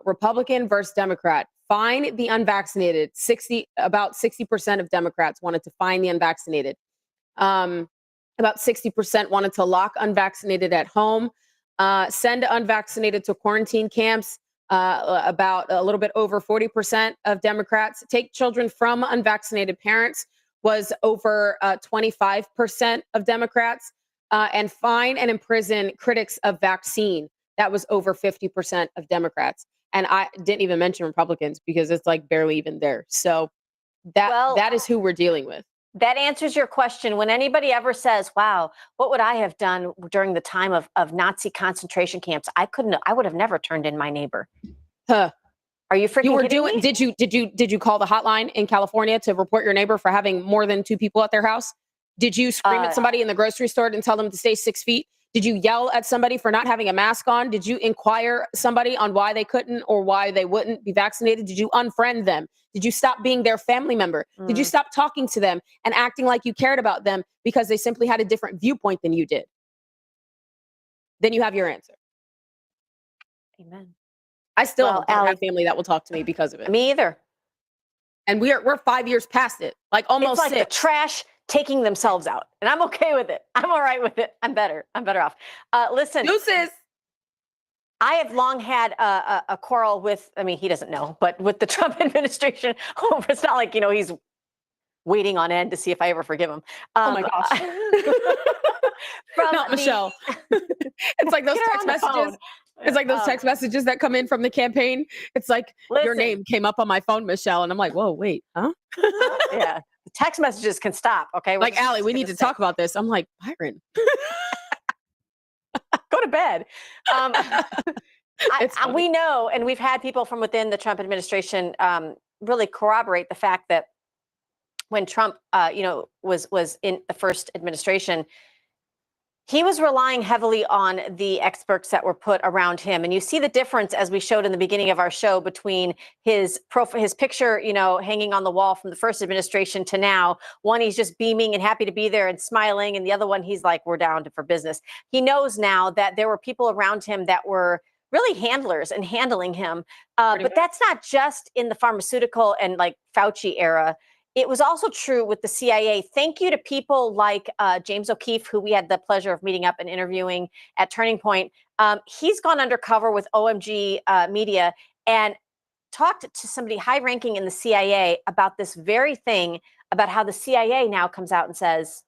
Republican versus Democrat. Fine the unvaccinated. About 60% of Democrats wanted to fine the unvaccinated. About 60% wanted to lock unvaccinated at home, send unvaccinated to quarantine camps. About a little bit over 40% of Democrats take children from unvaccinated parents was over 25% of Democrats, and fine and imprison critics of vaccine. That was over 50% of Democrats. And I didn't even mention Republicans because it's like barely even there. So that is who we're dealing with. That answers your question. When anybody ever says, wow, what would I have done during the time of Nazi concentration camps? I would have never turned in my neighbor. Huh. Are you freaking kidding me? Did you call the hotline in California to report your neighbor for having more than 2 people at their house? Did you scream at somebody in the grocery store and tell them to stay 6 feet? Did you yell at somebody for not having a mask on? Did you inquire somebody on why they couldn't or why they wouldn't be vaccinated? Did you unfriend them? Did you stop being their family member? Did you stop talking to them and acting like you cared about them because they simply had a different viewpoint than you did? Then you have your answer. Amen. I still don't have family that will talk to me because of it. Me either. And we're 5 years past it, like almost it's like 6. the trash taking themselves out, and I'm okay with it. I'm all right with it. I'm better off. Listen, Deuces. I have long had a quarrel with, I mean, he doesn't know, but with the Trump administration. It's not like, he's waiting on end to see if I ever forgive him. Oh my gosh. Not Michelle. It's like those text messages. It's like those text messages that come in from the campaign. It's like, your name came up on my phone, Michelle. And I'm like, whoa, wait, huh? Yeah. The text messages can stop, okay? Like, Allie, we need to talk about this. I'm like, Byron. Go to bed. We know, and we've had people from within the Trump administration really corroborate the fact that when Trump, was in the first administration, he was relying heavily on the experts that were put around him. And you see the difference, as we showed in the beginning of our show, between his picture, hanging on the wall from the first administration to now. One, he's just beaming and happy to be there and smiling. And the other one, he's like, we're down for business. He knows now that there were people around him that were really handlers and handling him. But that's not just in the pharmaceutical and like Fauci era. It was also true with the CIA. Thank you to people like James O'Keefe, who we had the pleasure of meeting up and interviewing at Turning Point. He's gone undercover with OMG Media and talked to somebody high-ranking in the CIA about this very thing, about how the CIA now comes out and says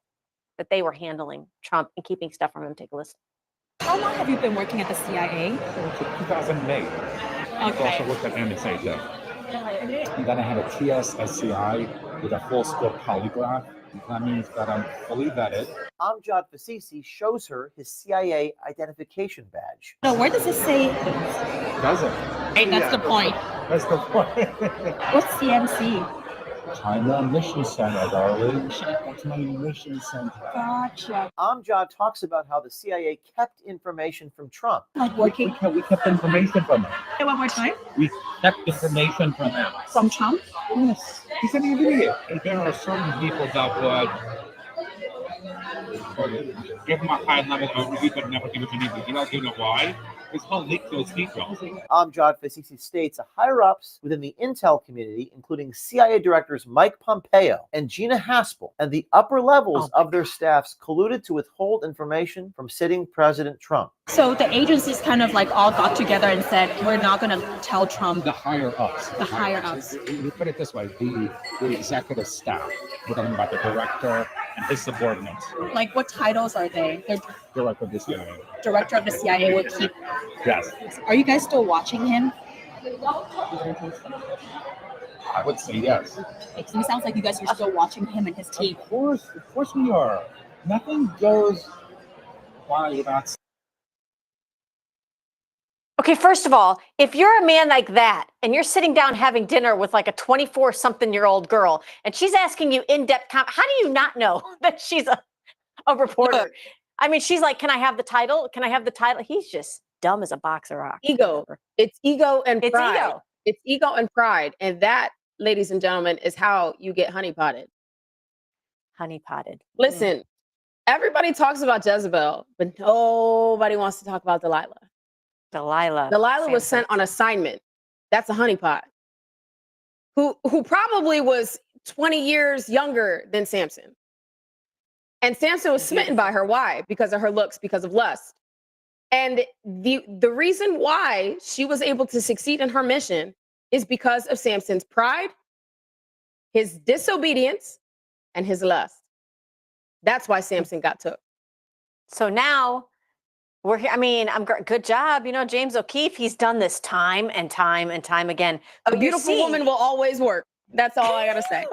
that they were handling Trump and keeping stuff from him. Take a listen. How long have you been working at the CIA? 2008. Okay. I've also worked at MSM. And then I had a TSSCI with a full scope polygraph. That means that I'm fully vetted. Amjad Fasisi shows her his CIA identification badge. No, where does it say? Does it? Hey, that's the point. That's the point. What's CMC? China Mission Center, darling. That's my mission center. Gotcha. Amjad talks about how the CIA kept information from Trump. Like working? We kept information from him. Hey, one more time. We kept information from him. From Trump? Yes. He's an idiot. There are certain people that would give him a high-level overview but never give him any details. You know why? It's called leak those details. Amjad Fasisi states that higher-ups within the intel community, including CIA directors Mike Pompeo and Gina Haspel, and the upper levels of their staffs colluded to withhold information from sitting President Trump. So the agencies kind of like all got together and said, we're not going to tell Trump. The higher-ups. The higher-ups. We put it this way, the executive staff, we're talking about the director and his subordinates. Like what titles are they? They're Director of the CIA. Director of the CIA will keep. Yes. Are you guys still watching him? I would say yes. It sounds like you guys are still watching him and his team. Of course we are. Nothing goes by without. Okay, first of all, if you're a man like that and you're sitting down having dinner with like a 24-something-year-old girl and she's asking you in-depth how do you not know that she's a reporter? I mean, she's like, can I have the title? Can I have the title? He's just dumb as a box of rocks. Ego. It's ego and pride. It's ego and pride. And that, ladies and gentlemen, is how you get honeypotted. Honeypotted. Listen, everybody talks about Jezebel, but nobody wants to talk about Delilah. Delilah was sent on assignment. That's a honeypot. Who probably was 20 years younger than Samson. And Samson was smitten by her. Why? Because of her looks, because of lust. And the reason why she was able to succeed in her mission is because of Samson's pride, his disobedience, and his lust. That's why Samson got took. So now we're here. I mean, good job. You know, James O'Keefe, he's done this time and time and time again. A beautiful woman will always work. That's all I gotta say.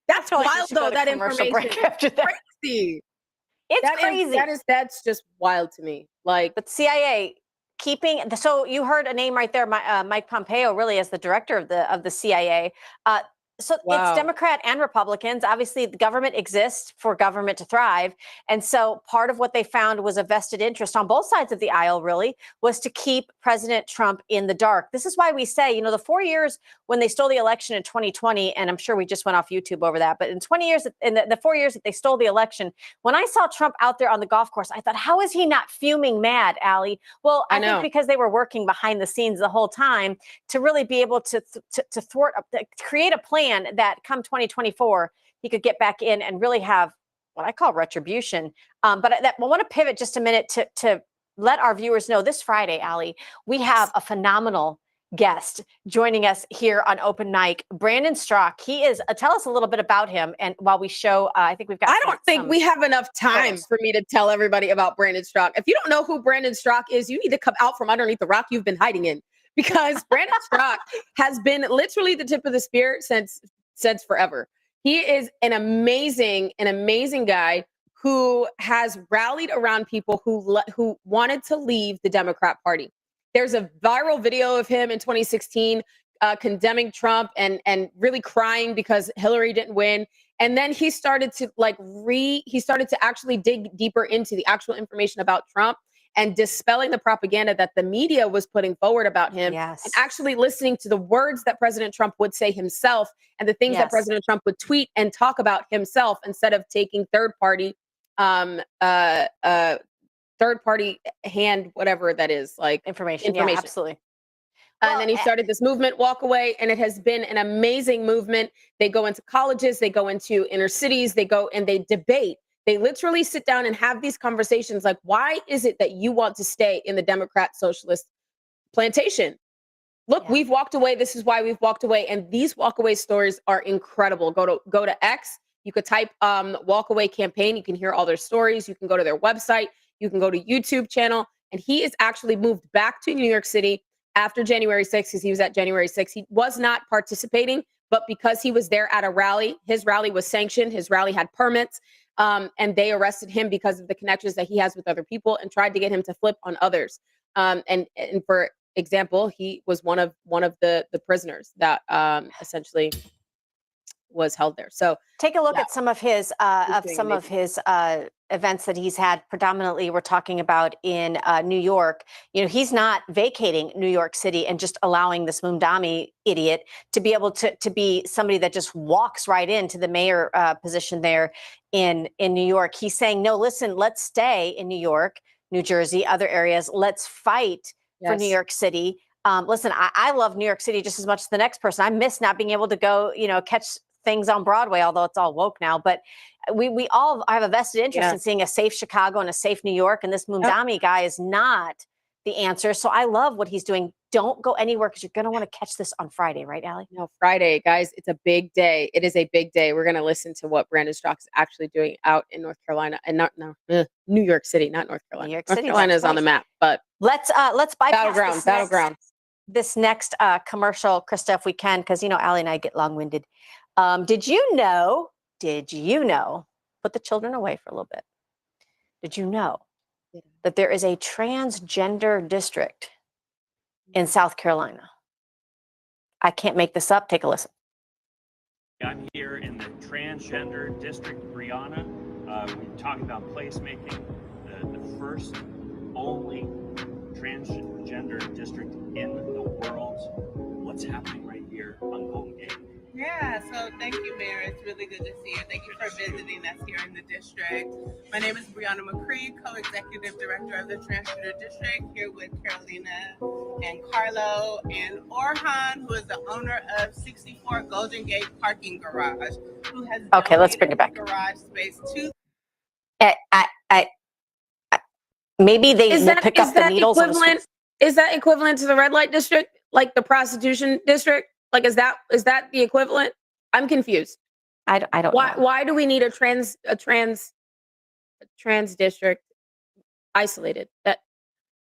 That's wild, though. That information after that. Crazy. It's crazy. That's just wild to me. Like, but CIA keeping. So you heard a name right there, Mike Pompeo, really as the director of the CIA. So it's Democrat and Republicans. Obviously, the government exists for government to thrive. And so part of what they found was a vested interest on both sides of the aisle, really, was to keep President Trump in the dark. This is why we say, you know, the 4 years when they stole the election in 2020, and I'm sure we just went off YouTube over that, but in 20 years, in the 4 years that they stole the election, when I saw Trump out there on the golf course, I thought, how is he not fuming mad, Allie? Well, I think because they were working behind the scenes the whole time to really be able to thwart, create a plan that come 2024, he could get back in and really have what I call retribution. But I want to pivot just a minute to let our viewers know this Friday, Allie, we have a phenomenal guest joining us here on Open Mic, Brandon Straka. He is, tell us a little bit about him. And while we show, I think we've got, I don't think we have enough time for me to tell everybody about Brandon Straka. If you don't know who Brandon Straka is, you need to come out from underneath the rock you've been hiding in. Because Brandon Straka has been literally the tip of the spear since forever. He is an amazing guy who has rallied around people who wanted to leave the Democrat Party. There's a viral video of him in 2016 condemning Trump and really crying because Hillary didn't win. And then he started to actually dig deeper into the actual information about Trump and dispelling the propaganda that the media was putting forward about him, and actually listening to the words that President Trump would say himself and the things that President Trump would tweet and talk about himself instead of taking third party hand, whatever that is, like information. Yeah, absolutely. And then he started this movement, Walk Away, and it has been an amazing movement. They go into colleges, they go into inner cities, they go and they debate. They literally sit down and have these conversations like, why is it that you want to stay in the Democrat Socialist plantation? Look, we've walked away. This is why we've walked away. And these walk away stories are incredible. Go to X. You could type Walk Away campaign. You can hear all their stories. You can go to their website. You can go to YouTube channel. And he is actually moved back to New York City after January 6th, because he was at January 6th. He was not participating, but because he was there at a rally, his rally was sanctioned. His rally had permits. And they arrested him because of the connections that he has with other people and tried to get him to flip on others. And for example, he was one of the prisoners that essentially was held there. So take a look at some of his events that he's had. Predominantly, we're talking about in New York. You know, he's not vacating New York City and just allowing this Mundami idiot to be able to be somebody that just walks right into the mayor position there in New York. He's saying, no, listen, let's stay in New York, New Jersey, other areas. Let's fight for New York City. Listen, I love New York City just as much as the next person. I miss not being able to go, catch things on Broadway, although it's all woke now. But we all have a vested interest in seeing a safe Chicago and a safe New York. And this Mundami guy is not the answer. So I love what he's doing. Don't go anywhere because you're going to want to catch this on Friday, right, Allie? No, Friday, guys. It's a big day. It is a big day. We're going to listen to what Brandon Straka is actually doing out in North Carolina and New York City, not North Carolina. New York North City, Carolina is on the map, but let's bypass battleground. This next commercial, Krista, if we can, because Allie and I get long-winded. Did you know, put the children away for a little bit. Did you know that there is a transgender district in South Carolina? I can't make this up. Take a listen. I'm here in the Transgender District, Brianna. We're talking about placemaking, the first only transgender district in the world. What's happening right here on Golden Gate? Yeah, so thank you, Mayor. It's really good to see you. Thank you for visiting us here in the district. My name is Brianna McCree, Co-Executive Director of the Transgender District, here with Carolina and Carlo and Orhan, who is the owner of 64 Golden Gate Parking Garage, who has Okay, let's bring it back. garage space to maybe they Is will that pick up the needles on the equivalent? Is that equivalent to the red light district, like the prostitution district? Like, is that the equivalent? I'm confused. I don't know. Why do we need a trans district isolated? That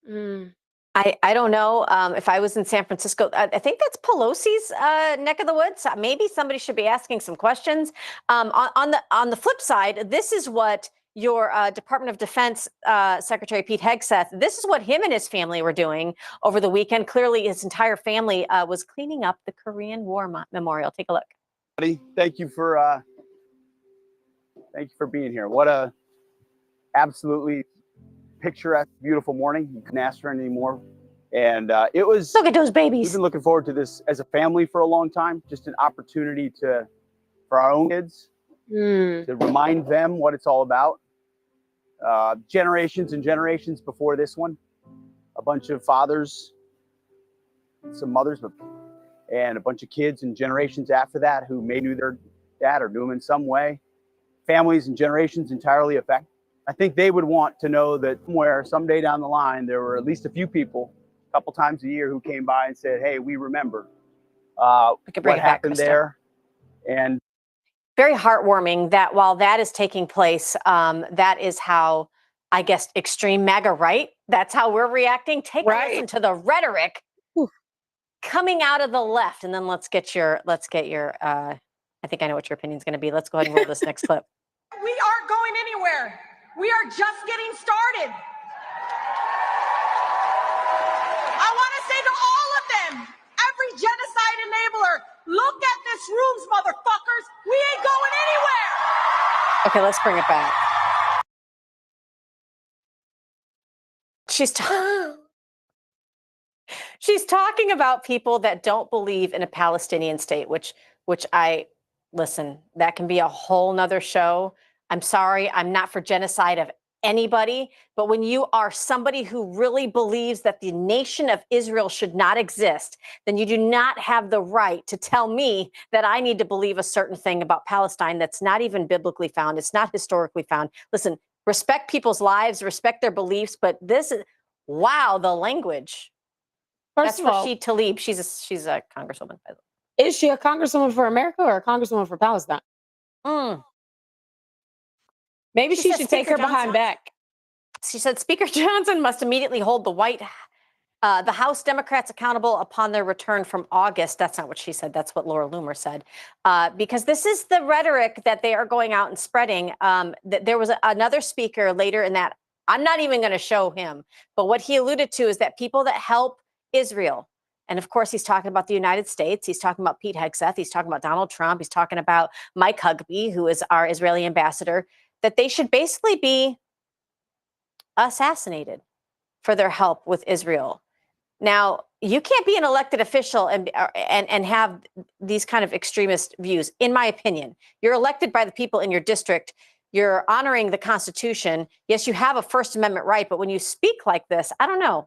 I don't know. If I was in San Francisco, I think that's Pelosi's neck of the woods. Maybe somebody should be asking some questions. On the flip side, this is what your Department of Defense Secretary Pete Hegseth, this is what him and his family were doing over the weekend. Clearly, his entire family was cleaning up the Korean War Memorial. Take a look. Thank you for being here. What a absolutely picturesque, beautiful morning. You couldn't ask for any more. And it was. Look at those babies. We've been looking forward to this as a family for a long time. Just an opportunity for our own kids to remind them what it's all about. Generations and generations before this one, a bunch of fathers, some mothers, and a bunch of kids and generations after that who may knew their dad or knew him in some way. Families and generations entirely affected. I think they would want to know that somewhere, someday down the line, there were at least a few people, a couple times a year, who came by and said, "Hey, we remember what happened there." And very heartwarming that while that is taking place, that is how, I guess, extreme MAGA right. That's how we're reacting. Take a listen to the rhetoric coming out of the left, and then let's get your. I think I know what your opinion is going to be. Let's go ahead and roll this next clip. We aren't going anywhere. We are just getting started. I want to say to all of them, every genocide enabler, look at this rooms, motherfuckers. We ain't going anywhere. Okay, let's bring it back. She's talking about people that don't believe in a Palestinian state, which listen, that can be a whole nother show. I'm sorry, I'm not for genocide of anybody, but when you are somebody who really believes that the nation of Israel should not exist, then you do not have the right to tell me that I need to believe a certain thing about Palestine that's not even biblically found. It's not historically found. Listen, respect people's lives, respect their beliefs, but this is, wow, the language. First That's of all, Rashid Tlaib. She's a congresswoman, by the way. is she a congresswoman for America or a congresswoman for Palestine? Maybe she should take her behind back. She said Speaker Johnson must immediately hold the House Democrats accountable upon their return from August. That's not what she said. That's what Laura Loomer said. Because this is the rhetoric that they are going out and spreading. There was another speaker later in that. I'm not even going to show him. But what he alluded to is that people that help Israel, and of course, he's talking about the United States. He's talking about Pete Hegseth. He's talking about Donald Trump. He's talking about Mike Hugby, who is our Israeli ambassador, that they should basically be assassinated for their help with Israel. Now, you can't be an elected official and have these kind of extremist views, in my opinion. You're elected by the people in your district. You're honoring the Constitution. Yes, you have a First Amendment right, but when you speak like this, I don't know.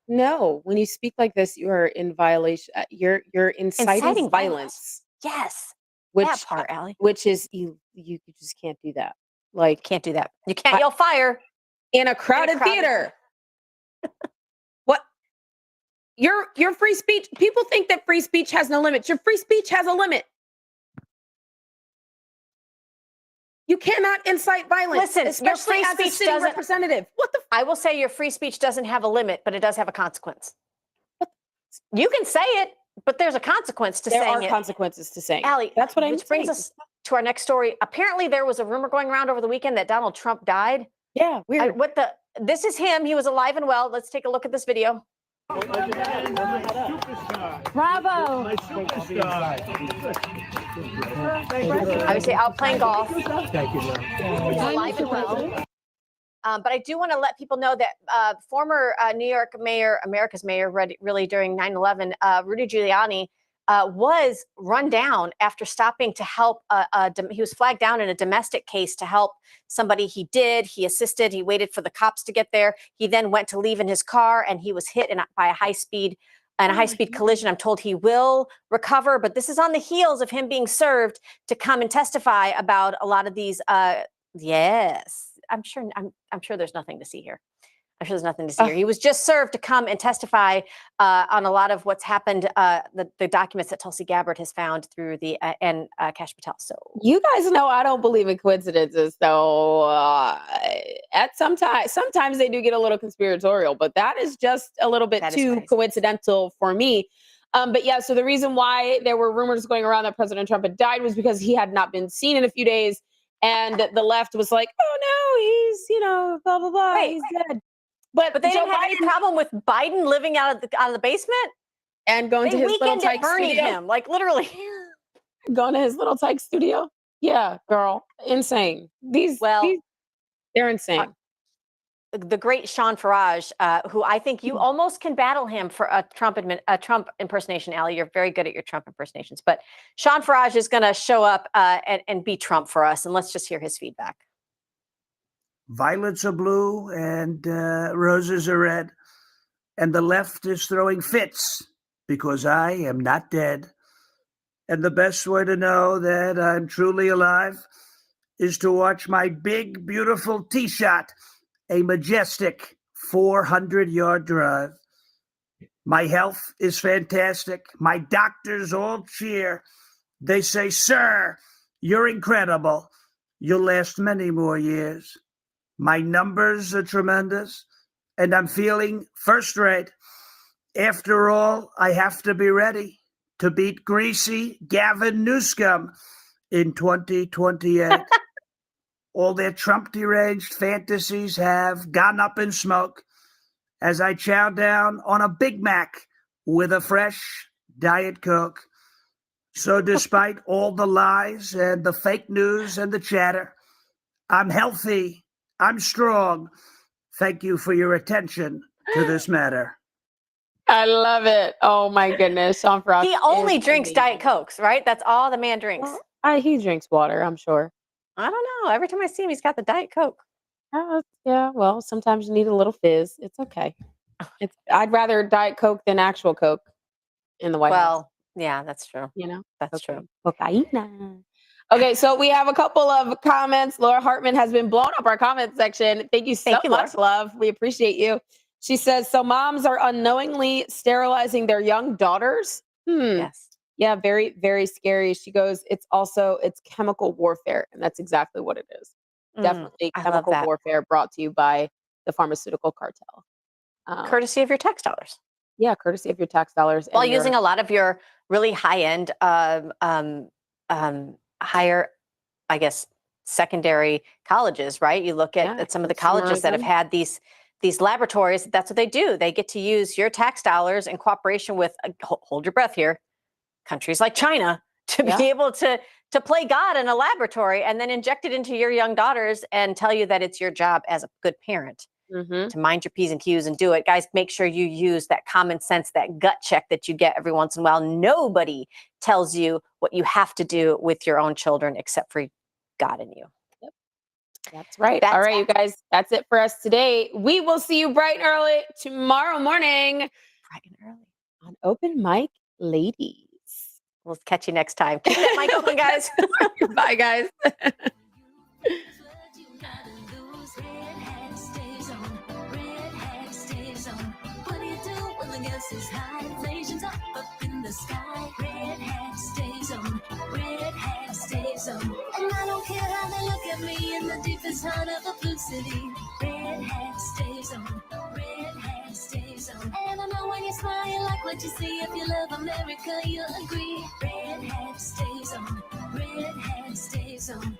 No, when you speak like this, you are in violation. You're inciting violence. Yes, which that part, Allie. Which is you just can't do that. Like, can't do that. You can't yell fire in a crowded theater. What? Your free speech. People think that free speech has no limits. Your free speech has a limit. You cannot incite violence, Listen, especially your as free a speech city doesn't. representative. What the? I will say your free speech doesn't have a limit, but it does have a consequence. You can say it, but there's a consequence to saying it. There are consequences to saying it. Allie, that's what I'm saying. Which brings us to our next story. Apparently, there was a rumor going around over the weekend that Donald Trump died. Yeah, weird. This is him. He was alive and well. Let's take a look at this video. Bravo. I would say out playing golf. Alive and well. But I do want to let people know that former New York mayor, America's mayor, really during 9/11, Rudy Giuliani, was run down after stopping to help. He was flagged down in a domestic case to help somebody. He assisted. He waited for the cops to get there. He then went to leave in his car, and he was hit by a high-speed collision. I'm told he will recover, but this is on the heels of him being served to come and testify about a lot of these. Yes. I'm sure there's nothing to see here. I'm sure there's nothing to see here. He was just served to come and testify on a lot of what's happened, the documents that Tulsi Gabbard has found through and Kash Patel. So you guys know I don't believe in coincidences, though. Sometimes they do get a little conspiratorial, but that is just a little bit too coincidental for me. But yeah, so the reason why there were rumors going around that President Trump had died was because he had not been seen in a few days. And the left was like, oh no, he's, blah, blah, blah, he's dead. But they didn't have any problem with Biden living out of the basement and going to his little tyke studio. Him, like literally. Going to his little tyke studio. Yeah, girl, insane. They're insane. The great Shawn Farash, who I think you almost can battle him for a Trump impersonation. Allie, you're very good at your Trump impersonations. But Shawn Farash is going to show up and be Trump for us. And let's just hear his feedback. Violets are blue and roses are red. And the left is throwing fits because I am not dead. And the best way to know that I'm truly alive is to watch my big, beautiful tee shot. A majestic 400-yard drive. My health is fantastic. My doctors all cheer. They say, sir, you're incredible. You'll last many more years. My numbers are tremendous, and I'm feeling first rate. After all, I have to be ready to beat greasy Gavin Newsom in 2028. All their Trump deranged fantasies have gone up in smoke as I chow down on a Big Mac with a fresh Diet Coke. So despite all the lies and the fake news and the chatter, I'm healthy, I'm strong. Thank you for your attention to this matter. I love it. Oh my goodness. Shawn Farash. He only drinks Diet Cokes, right? That's all the man drinks. He drinks water, I'm sure. I don't know. Every time I see him, he's got the Diet Coke. Yeah, well, sometimes you need a little fizz. It's okay. I'd rather Diet Coke than actual Coke in the White House. Yeah, that's true. That's true. Cocaine. Okay, so we have a couple of comments. Laura Hartman has been blowing up our comment section. Thank you so much, love. We appreciate you. She says, so moms are unknowingly sterilizing their young daughters? Yes. Yeah, very, very scary. She goes, it's chemical warfare. And that's exactly what it is. Definitely chemical warfare brought to you by the pharmaceutical cartel. Courtesy of your tax dollars. Yeah, courtesy of your tax dollars. While using a lot of your really high-end, higher, I guess, secondary colleges, right? You look at some of the colleges that have had these laboratories. That's what they do. They get to use your tax dollars in cooperation with, hold your breath here, countries like China to be able to play God in a laboratory and then inject it into your young daughters and tell you that it's your job as a good parent to mind your P's and Q's and do it. Guys, make sure you use that common sense, that gut check that you get every once in a while. Nobody tells you what you have to do with your own children except for God in you. Yep. That's right. All right, you guys, that's it for us today. We will see you bright and early tomorrow morning. Bright and early. On Open Mic Ladies. We'll catch you next time. Keep that mic open, guys. Bye, guys. And I don't care how they look at me in the deepest heart of a blue city. Red hat stays on. Red hat stays on. And I know when you smile, you like what you see. If you love America, you'll agree. Red hat stays on. Red hat stays on.